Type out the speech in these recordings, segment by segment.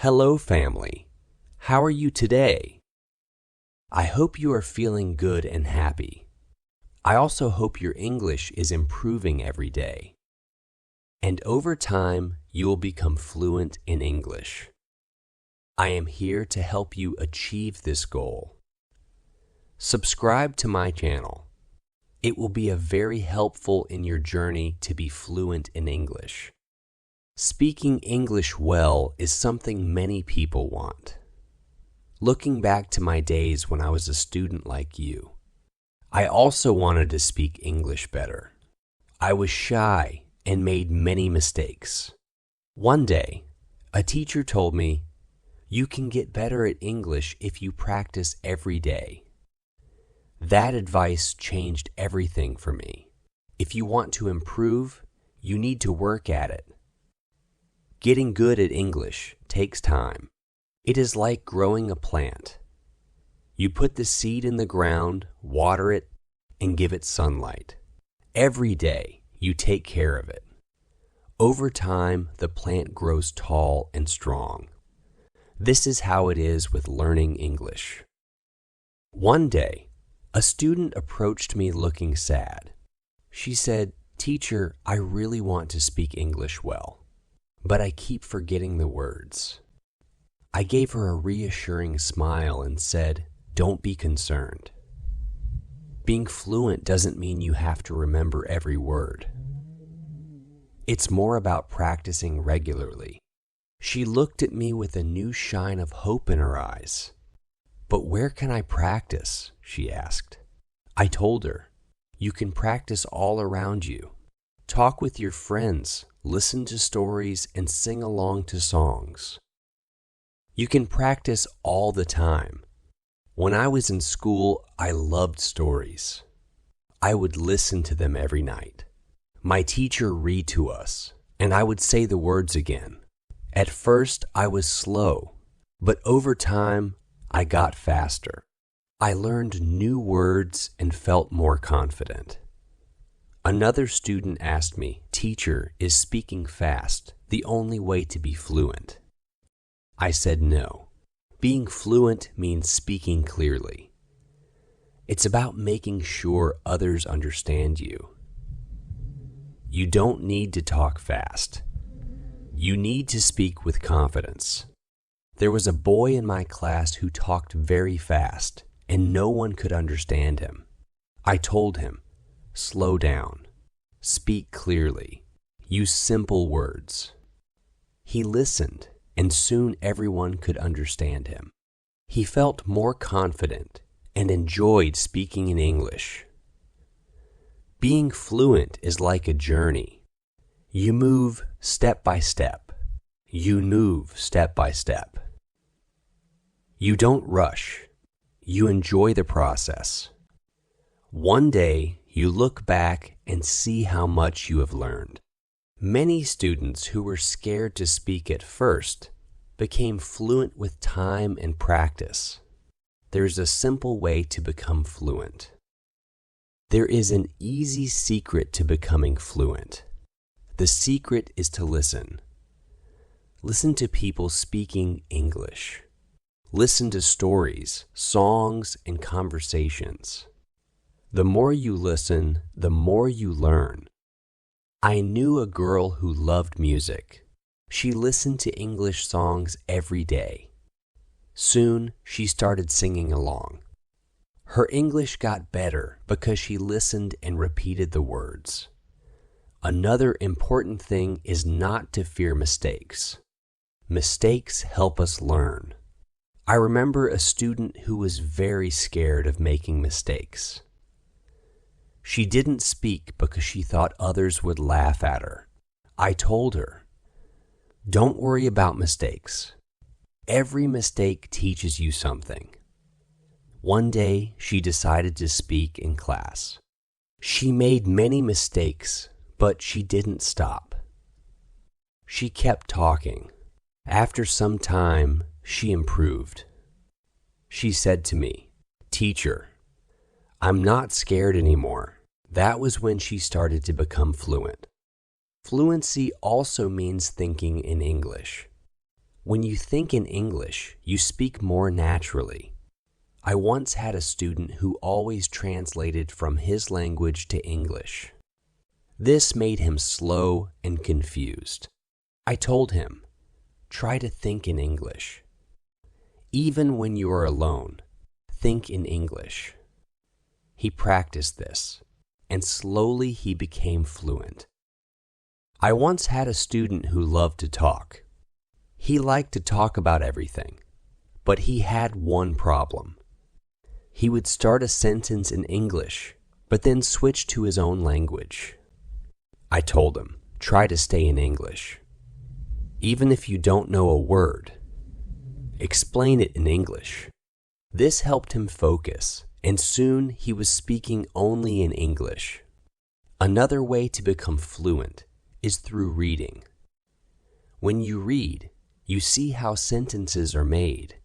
Hello, family. How are you today? I hope you are feeling good and happy. I also hope your English is improving every day. And over time, you will become fluent in English. I am here to help you achieve this goal. Subscribe to my channel. It will be very helpful in your journey to be fluent in English. Speaking English well is something many people want. Looking back to my days when I was a student like you, I also wanted to speak English better. I was shy and made many mistakes. One day, a teacher told me, "You can get better at English if you practice every day." That advice changed everything for me. If you want to improve, you need to work at it. Getting good at English takes time. It is like growing a plant. You put the seed in the ground, water it, and give it sunlight. Every day, you take care of it. Over time, the plant grows tall and strong. This is how it is with learning English. One day, a student approached me looking sad. She said, "Teacher, I really want to speak English well, but I keep forgetting the words." I gave her a reassuring smile and said, "Don't be concerned. Being fluent doesn't mean you have to remember every word. It's more about practicing regularly." She looked at me with a new shine of hope in her eyes. "But where can I practice?" she asked. I told her, "You can practice all around you. Talk with your friends, listen to stories, and sing along to songs. You can practice all the time. When I was in school, I loved stories. I would listen to them every night. My teacher read to us, and I would say the words again. At first, I was slow, but over time, I got faster. I learned new words and felt more confident." Another student asked me, "Teacher, is speaking fast the only way to be fluent?" I said no. Being fluent means speaking clearly. It's about making sure others understand you. You don't need to talk fast. You need to speak with confidence. There was a boy in my class who talked very fast, and no one could understand him. I told him, "Slow down. Speak clearly. Use simple words." He listened, and soon everyone could understand him. He felt more confident and enjoyed speaking in English. Being fluent is like a journey. You move step by step. You move step by step. You don't rush. You enjoy the process. One day, you look back and see how much you have learned. Many students who were scared to speak at first became fluent with time and practice. There's a simple way to become fluent. There is an easy secret to becoming fluent. The secret is to listen. Listen to people speaking English. Listen to stories, songs, and conversations. The more you listen, the more you learn. I knew a girl who loved music. She listened to English songs every day. Soon, she started singing along. Her English got better because she listened and repeated the words. Another important thing is not to fear mistakes. Mistakes help us learn. I remember a student who was very scared of making mistakes. She didn't speak because she thought others would laugh at her. I told her, "Don't worry about mistakes. Every mistake teaches you something." One day, she decided to speak in class. She made many mistakes, but she didn't stop. She kept talking. After some time, she improved. She said to me, "Teacher, I'm not scared anymore." That was when she started to become fluent. Fluency also means thinking in English. When you think in English, you speak more naturally. I once had a student who always translated from his language to English. This made him slow and confused. I told him, try to think in English. Even when you are alone, think in English. He practiced this, and slowly he became fluent. I once had a student who loved to talk. He liked to talk about everything, but he had one problem. He would start a sentence in English, but then switch to his own language. I told him, try to stay in English. Even if you don't know a word, explain it in English. This helped him focus, and soon he was speaking only in English. Another way to become fluent is through reading. When you read, you see how sentences are made,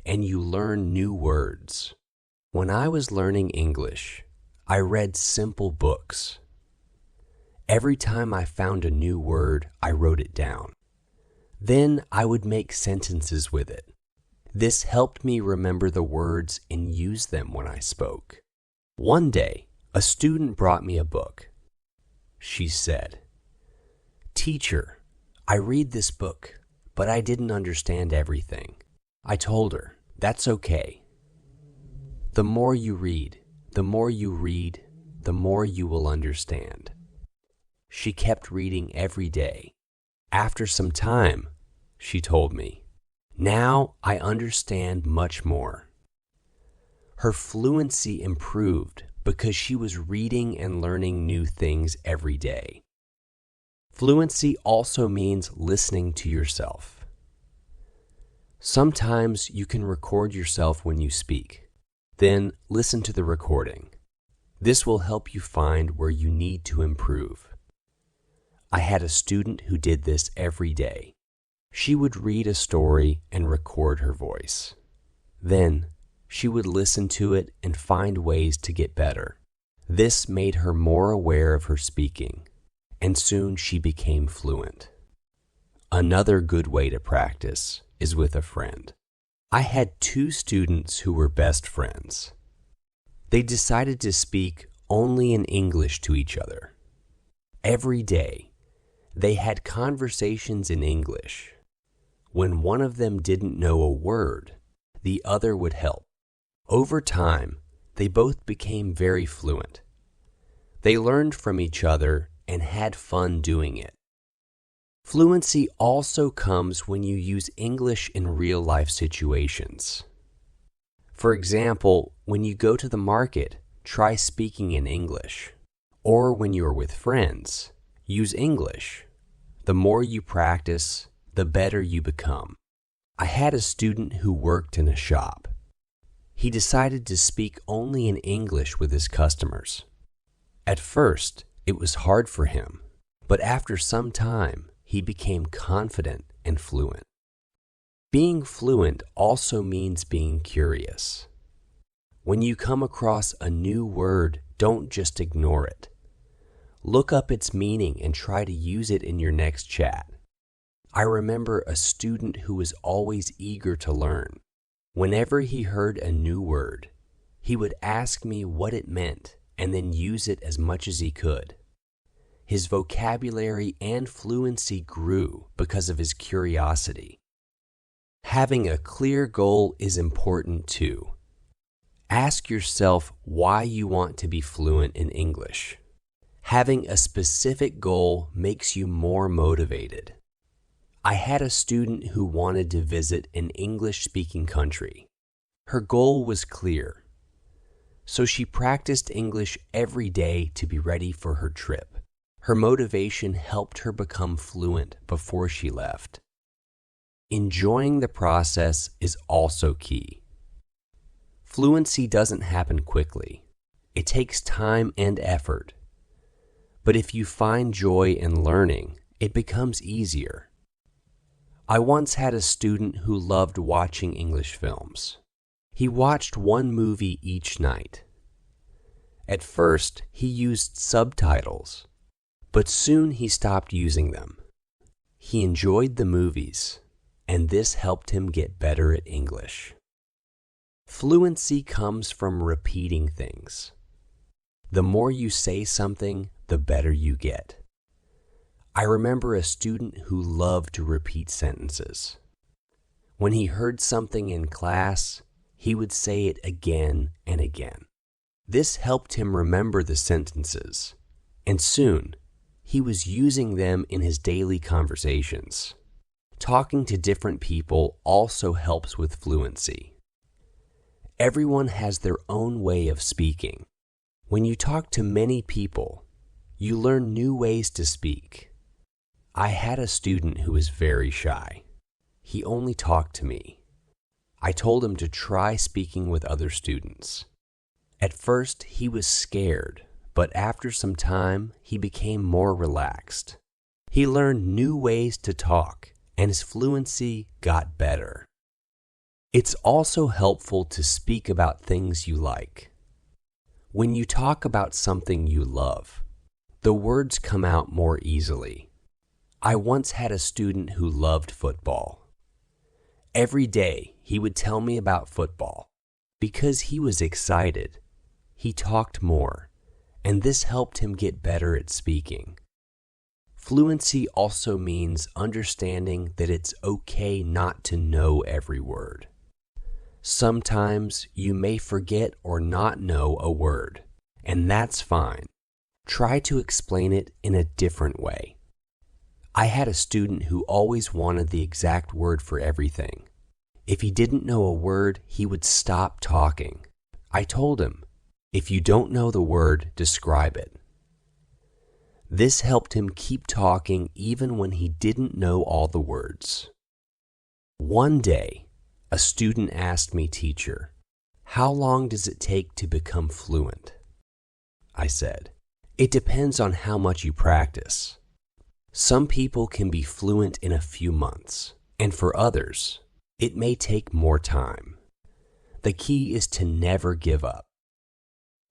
and you learn new words. When I was learning English, I read simple books. Every time I found a new word, I wrote it down. Then I would make sentences with it. This helped me remember the words and use them when I spoke. One day, a student brought me a book. She said, "Teacher, I read this book, but I didn't understand everything." I told her, "That's okay. The more you read, the more you will understand." She kept reading every day. After some time, she told me, "Now I understand much more." Her fluency improved because she was reading and learning new things every day. Fluency also means listening to yourself. Sometimes you can record yourself when you speak. Then listen to the recording. This will help you find where you need to improve. I had a student who did this every day. She would read a story and record her voice. Then she would listen to it and find ways to get better. This made her more aware of her speaking, and soon she became fluent. Another good way to practice is with a friend. I had two students who were best friends. They decided to speak only in English to each other. Every day, they had conversations in English. When one of them didn't know a word, the other would help. Over time, they both became very fluent. They learned from each other and had fun doing it. Fluency also comes when you use English in real-life situations. For example, when you go to the market, try speaking in English. Or when you're with friends, use English. The more you practice, the better you become. I had a student who worked in a shop. He decided to speak only in English with his customers. At first, it was hard for him, but after some time, he became confident and fluent. Being fluent also means being curious. When you come across a new word, don't just ignore it. Look up its meaning and try to use it in your next chat. I remember a student who was always eager to learn. Whenever he heard a new word, he would ask me what it meant and then use it as much as he could. His vocabulary and fluency grew because of his curiosity. Having a clear goal is important too. Ask yourself why you want to be fluent in English. Having a specific goal makes you more motivated. I had a student who wanted to visit an English-speaking country. Her goal was clear, so she practiced English every day to be ready for her trip. Her motivation helped her become fluent before she left. Enjoying the process is also key. Fluency doesn't happen quickly. It takes time and effort. But if you find joy in learning, it becomes easier. I once had a student who loved watching English films. He watched one movie each night. At first, he used subtitles, but soon he stopped using them. He enjoyed the movies, and this helped him get better at English. Fluency comes from repeating things. The more you say something, the better you get. I remember a student who loved to repeat sentences. When he heard something in class, he would say it again and again. This helped him remember the sentences, and soon he was using them in his daily conversations. Talking to different people also helps with fluency. Everyone has their own way of speaking. When you talk to many people, you learn new ways to speak. I had a student who was very shy. He only talked to me. I told him to try speaking with other students. At first, he was scared, but after some time, he became more relaxed. He learned new ways to talk, and his fluency got better. It's also helpful to speak about things you like. When you talk about something you love, the words come out more easily. I once had a student who loved football. Every day, he would tell me about football. Because he was excited, he talked more, and this helped him get better at speaking. Fluency also means understanding that it's okay not to know every word. Sometimes you may forget or not know a word, and that's fine. Try to explain it in a different way. I had a student who always wanted the exact word for everything. If he didn't know a word, he would stop talking. I told him, if you don't know the word, describe it. This helped him keep talking even when he didn't know all the words. One day, a student asked me, "Teacher, how long does it take to become fluent?" I said, "It depends on how much you practice. Some people can be fluent in a few months, and for others, it may take more time. The key is to never give up."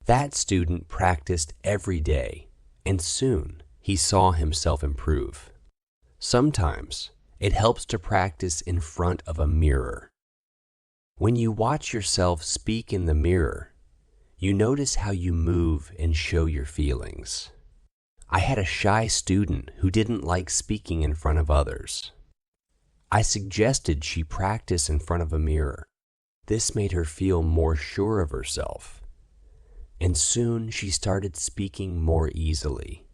That student practiced every day, and soon he saw himself improve. Sometimes it helps to practice in front of a mirror. When you watch yourself speak in the mirror, you notice how you move and show your feelings. I had a shy student who didn't like speaking in front of others. I suggested she practice in front of a mirror. This made her feel more sure of herself, and soon she started speaking more easily.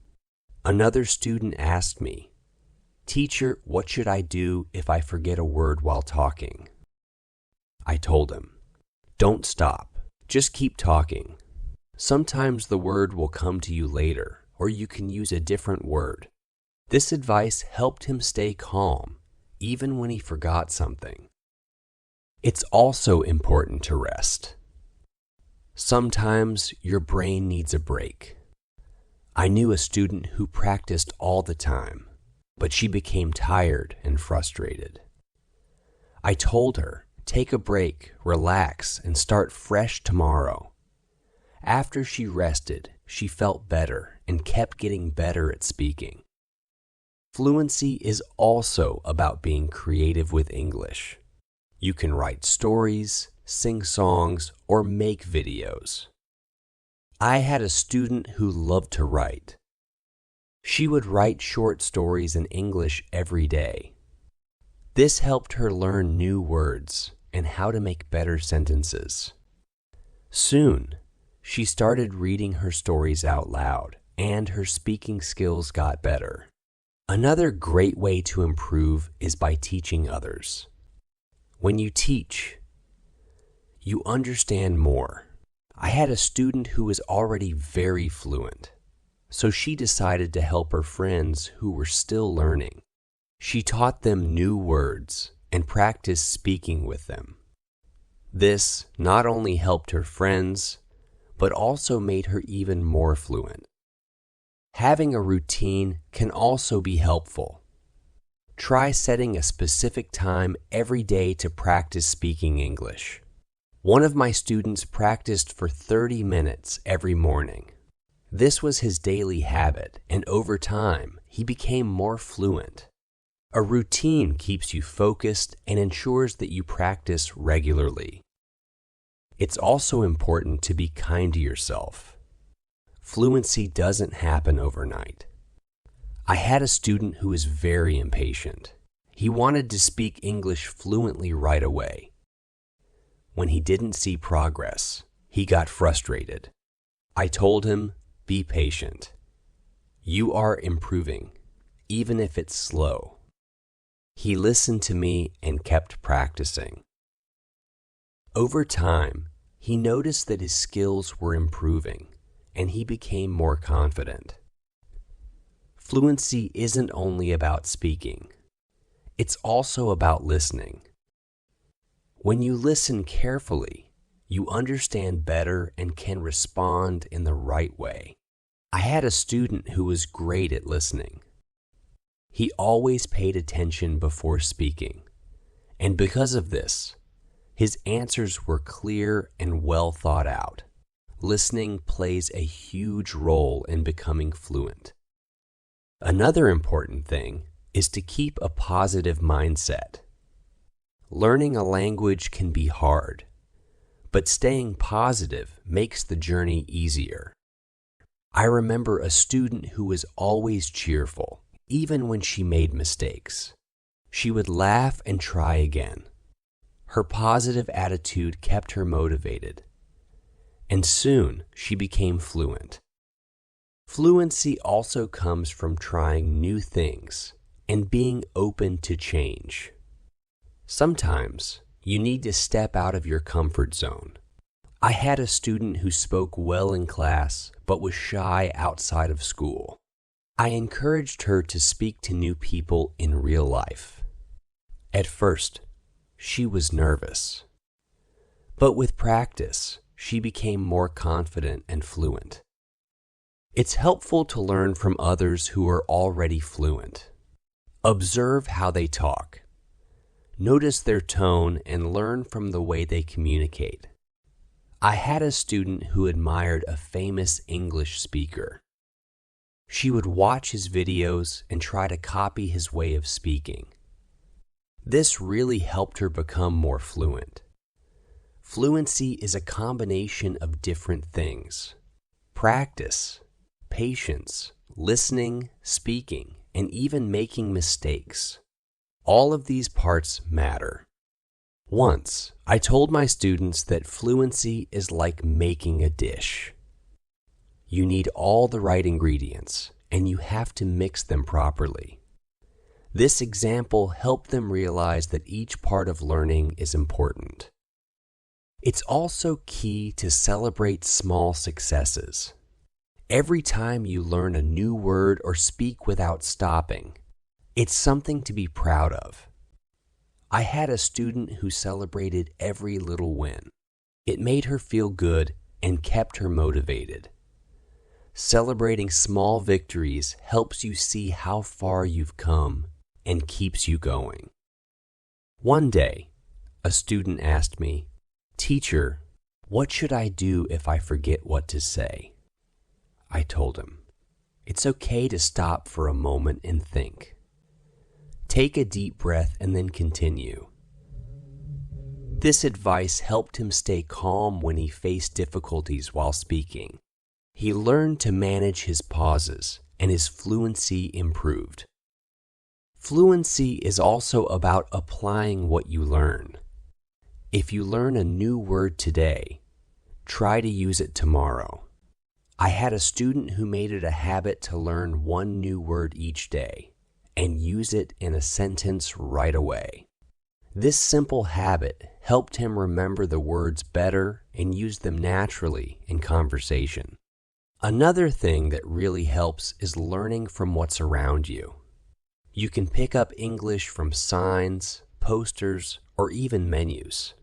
Another student asked me, "Teacher, what should I do if I forget a word while talking?" I told him, "Don't stop, just keep talking. Sometimes the word will come to you later, or you can use a different word." This advice helped him stay calm, even when he forgot something. It's also important to rest. Sometimes your brain needs a break. I knew a student who practiced all the time, but she became tired and frustrated. I told her, take a break, relax, and start fresh tomorrow. After she rested, she felt better and kept getting better at speaking. Fluency is also about being creative with English. You can write stories, sing songs, or make videos. I had a student who loved to write. She would write short stories in English every day. This helped her learn new words and how to make better sentences. Soon, she started reading her stories out loud, and her speaking skills got better. Another great way to improve is by teaching others. When you teach, you understand more. I had a student who was already very fluent, so she decided to help her friends who were still learning. She taught them new words and practiced speaking with them. This not only helped her friends, but also made her even more fluent. Having a routine can also be helpful. Try setting a specific time every day to practice speaking English. One of my students practiced for 30 minutes every morning. This was his daily habit, and over time, he became more fluent. A routine keeps you focused and ensures that you practice regularly. It's also important to be kind to yourself. Fluency doesn't happen overnight. I had a student who was very impatient. He wanted to speak English fluently right away. When he didn't see progress, he got frustrated. I told him, "Be patient. You are improving, even if it's slow." He listened to me and kept practicing. Over time, he noticed that his skills were improving, and he became more confident. Fluency isn't only about speaking. It's also about listening. When you listen carefully, you understand better and can respond in the right way. I had a student who was great at listening. He always paid attention before speaking, and because of this, his answers were clear and well thought out. Listening plays a huge role in becoming fluent. Another important thing is to keep a positive mindset. Learning a language can be hard, but staying positive makes the journey easier. I remember a student who was always cheerful, even when she made mistakes. She would laugh and try again. Her positive attitude kept her motivated, and soon she became fluent. Fluency also comes from trying new things and being open to change. Sometimes you need to step out of your comfort zone. I had a student who spoke well in class but was shy outside of school. I encouraged her to speak to new people in real life. At first, she was nervous, but with practice, she became more confident and fluent. It's helpful to learn from others who are already fluent. Observe how they talk. Notice their tone and learn from the way they communicate. I had a student who admired a famous English speaker. She would watch his videos and try to copy his way of speaking. This really helped her become more fluent. Fluency is a combination of different things: practice, patience, listening, speaking, and even making mistakes. All of these parts matter. Once, I told my students that fluency is like making a dish. You need all the right ingredients, and you have to mix them properly. This example helped them realize that each part of learning is important. It's also key to celebrate small successes. Every time you learn a new word or speak without stopping, it's something to be proud of. I had a student who celebrated every little win. It made her feel good and kept her motivated. Celebrating small victories helps you see how far you've come and keeps you going. One day, a student asked me, "Teacher, what should I do if I forget what to say?" I told him, "It's okay to stop for a moment and think. Take a deep breath and then continue." This advice helped him stay calm when he faced difficulties while speaking. He learned to manage his pauses, and his fluency improved. Fluency is also about applying what you learn. If you learn a new word today, try to use it tomorrow. I had a student who made it a habit to learn one new word each day and use it in a sentence right away. This simple habit helped him remember the words better and use them naturally in conversation. Another thing that really helps is learning from what's around you. You can pick up English from signs, posters, or even menus.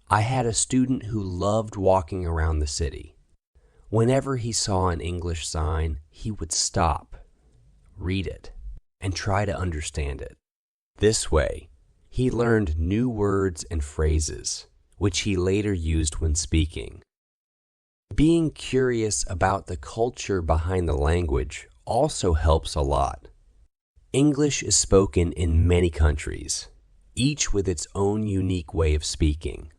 I had a student who loved walking around the city. Whenever he saw an English sign, he would stop, read it, and try to understand it. This way, he learned new words and phrases, which he later used when speaking. Being curious about the culture behind the language also helps a lot. English is spoken in many countries, each with its own unique way of speaking.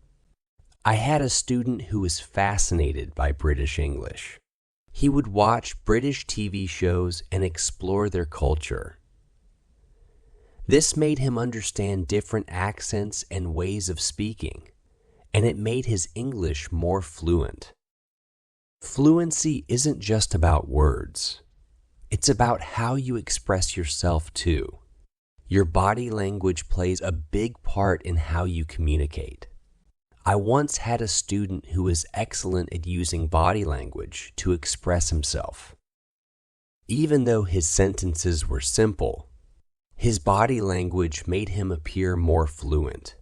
I had a student who was fascinated by British English. He would watch British TV shows and explore their culture. This made him understand different accents and ways of speaking, and it made his English more fluent. Fluency isn't just about words. It's about how you express yourself too. Your body language plays a big part in how you communicate. I once had a student who was excellent at using body language to express himself. Even though his sentences were simple, his body language made him appear more fluent.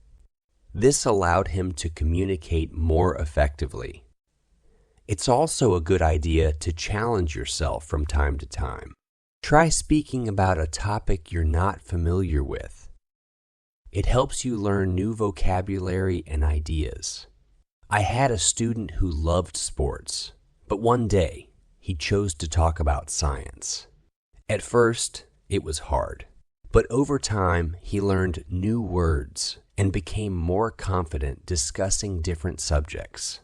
This allowed him to communicate more effectively. It's also a good idea to challenge yourself from time to time. Try speaking about a topic you're not familiar with. It helps you learn new vocabulary and ideas. I had a student who loved sports, but one day he chose to talk about science. At first, it was hard, but over time he learned new words and became more confident discussing different subjects.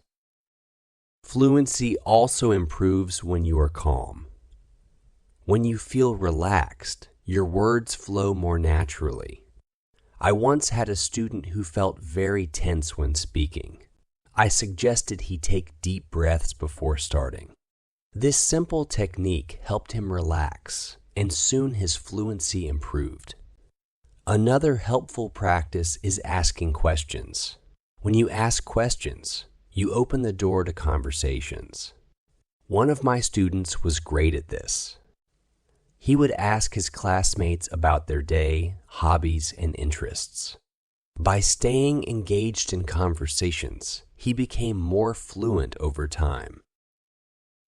Fluency also improves when you are calm. When you feel relaxed, your words flow more naturally. I once had a student who felt very tense when speaking. I suggested he take deep breaths before starting. This simple technique helped him relax, and soon his fluency improved. Another helpful practice is asking questions. When you ask questions, you open the door to conversations. One of my students was great at this. He would ask his classmates about their day, hobbies, and interests. By staying engaged in conversations, he became more fluent over time.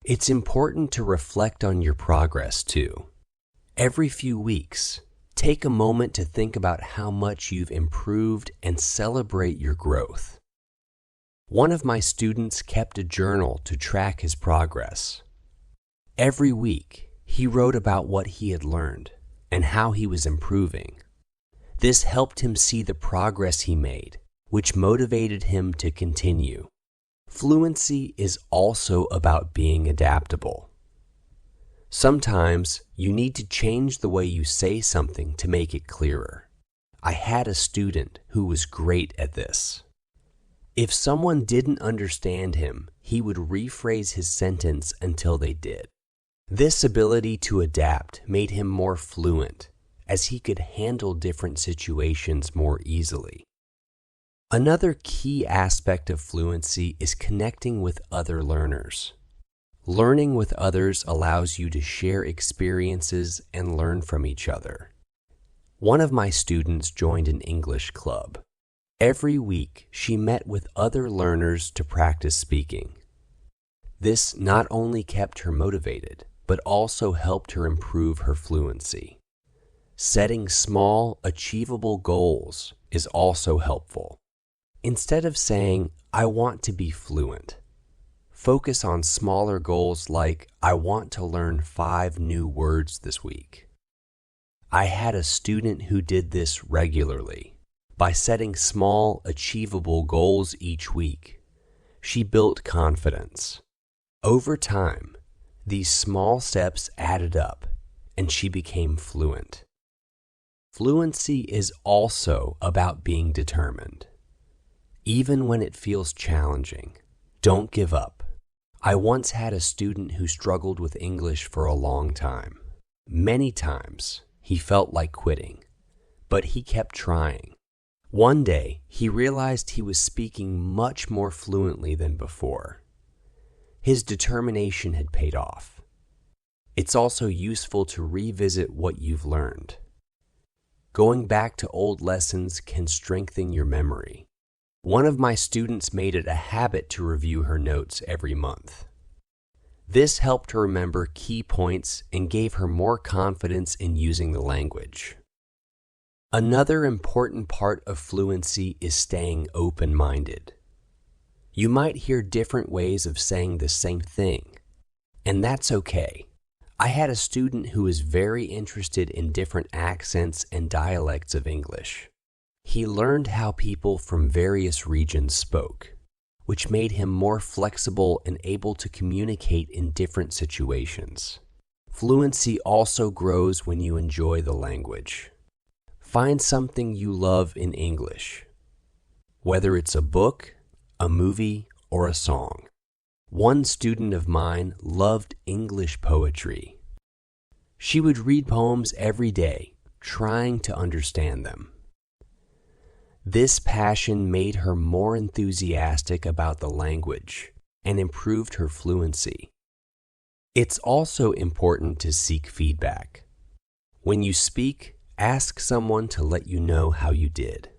It's important to reflect on your progress too. Every few weeks, take a moment to think about how much you've improved and celebrate your growth. One of my students kept a journal to track his progress. Every week, he wrote about what he had learned and how he was improving. This helped him see the progress he made, which motivated him to continue. Fluency is also about being adaptable. Sometimes you need to change the way you say something to make it clearer. I had a student who was great at this. If someone didn't understand him, he would rephrase his sentence until they did. This ability to adapt made him more fluent, as he could handle different situations more easily. Another key aspect of fluency is connecting with other learners. Learning with others allows you to share experiences and learn from each other. One of my students joined an English club. Every week, she met with other learners to practice speaking. This not only kept her motivated, but also helped her improve her fluency. Setting small, achievable goals is also helpful. Instead of saying, "I want to be fluent," focus on smaller goals like, "I want to learn 5 new words this week." I had a student who did this regularly. By setting small, achievable goals each week, she built confidence. Over time, these small steps added up, and she became fluent. Fluency is also about being determined. Even when it feels challenging, don't give up. I once had a student who struggled with English for a long time. Many times, he felt like quitting, but he kept trying. One day, he realized he was speaking much more fluently than before. His determination had paid off. It's also useful to revisit what you've learned. Going back to old lessons can strengthen your memory. One of my students made it a habit to review her notes every month. This helped her remember key points and gave her more confidence in using the language. Another important part of fluency is staying open-minded. You might hear different ways of saying the same thing, and that's okay. I had a student who was very interested in different accents and dialects of English. He learned how people from various regions spoke, which made him more flexible and able to communicate in different situations. Fluency also grows when you enjoy the language. Find something you love in English, whether it's a book, a movie, or a song. One student of mine loved English poetry. She would read poems every day, trying to understand them. This passion made her more enthusiastic about the language and improved her fluency. It's also important to seek feedback. When you speak, ask someone to let you know how you did.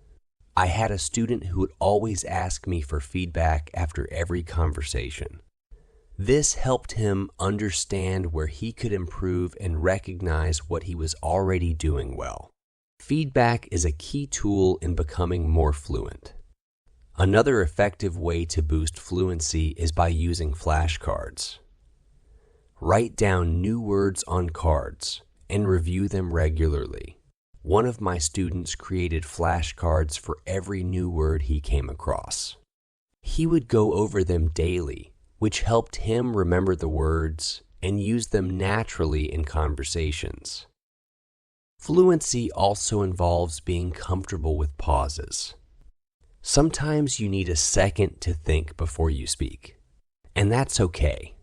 I had a student who would always ask me for feedback after every conversation. This helped him understand where he could improve and recognize what he was already doing well. Feedback is a key tool in becoming more fluent. Another effective way to boost fluency is by using flashcards. Write down new words on cards and review them regularly. One of my students created flashcards for every new word he came across. He would go over them daily, which helped him remember the words and use them naturally in conversations. Fluency also involves being comfortable with pauses. Sometimes you need a second to think before you speak, and that's okay.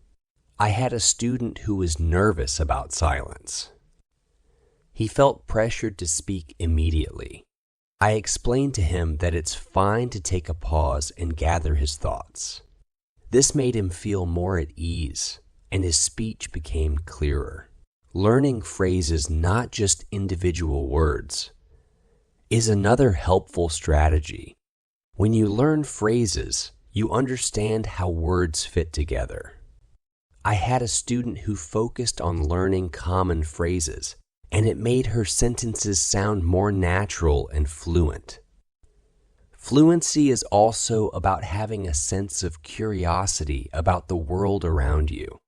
I had a student who was nervous about silence. He felt pressured to speak immediately. I explained to him that it's fine to take a pause and gather his thoughts. This made him feel more at ease, and his speech became clearer. Learning phrases, not just individual words, is another helpful strategy. When you learn phrases, you understand how words fit together. I had a student who focused on learning common phrases, and it made her sentences sound more natural and fluent. Fluency is also about having a sense of curiosity about the world around you.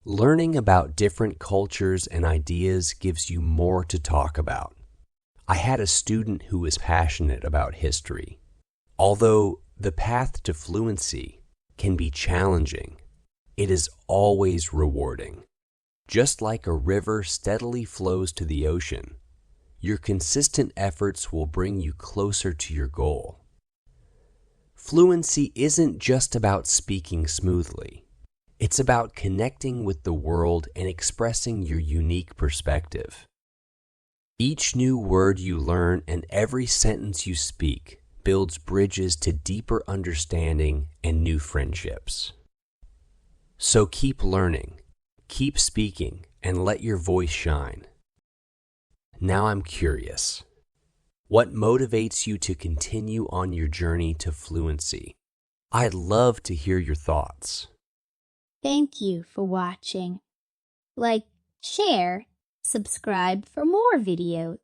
Learning about different cultures and ideas gives you more to talk about. I had a student who was passionate about history. Although the path to fluency can be challenging, it is always rewarding. Just like a river steadily flows to the ocean, your consistent efforts will bring you closer to your goal. Fluency isn't just about speaking smoothly. It's about connecting with the world and expressing your unique perspective. Each new word you learn and every sentence you speak builds bridges to deeper understanding and new friendships. So keep learning, keep speaking, and let your voice shine. Now I'm curious. What motivates you to continue on your journey to fluency? I'd love to hear your thoughts. Thank you for watching. Like, share, subscribe for more videos.